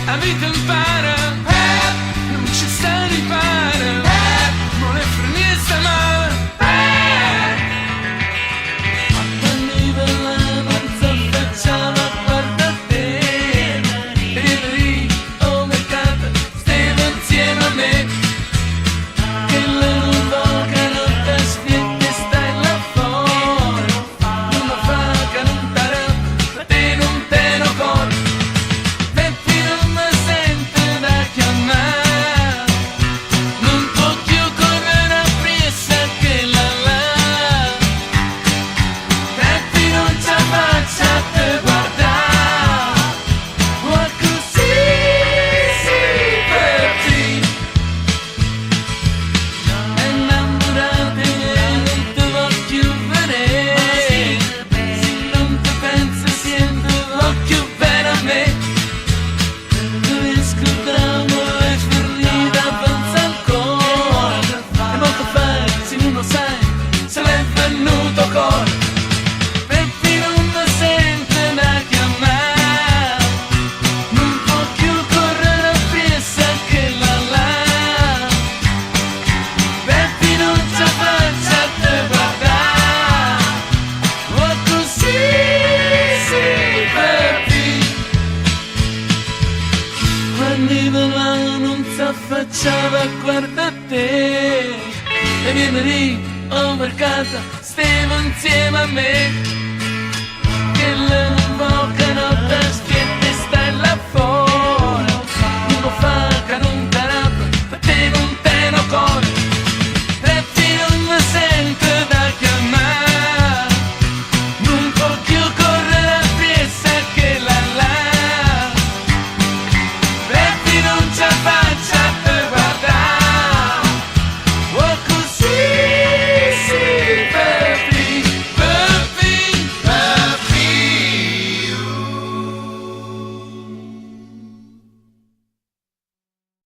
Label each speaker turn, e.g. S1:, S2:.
S1: La vita impara, non ci sta riparo, non è finita mai. Anni per la non s'affacciava, guarda te. E lì, oh mercato, stiamo insieme a me. Che loro vocano per sfiette stai là fuori. Non lo fa che non t'arà, ma te non te lo corri. Peppi non mi sente da chiamare, non può più correre appresso che la là. Peppi non c'ha faccia a te guardare, ma così sì Peppi. È innamorata e non ti voglio vedere, se non ti penso sento voglio bene a me. Dove scopriamo e ferita pensa ancora, e molto fai se non lo sai, se l'è venuto cuore. Peppi non mi sente da chiamare, non può più correre appresso che la là. Peppi non c'ha faccia a te guardare, ma così sì Peppi. Quando volavo non s'affacciava, guarda te. E viene lì, oh mercato, stiamo insieme a me.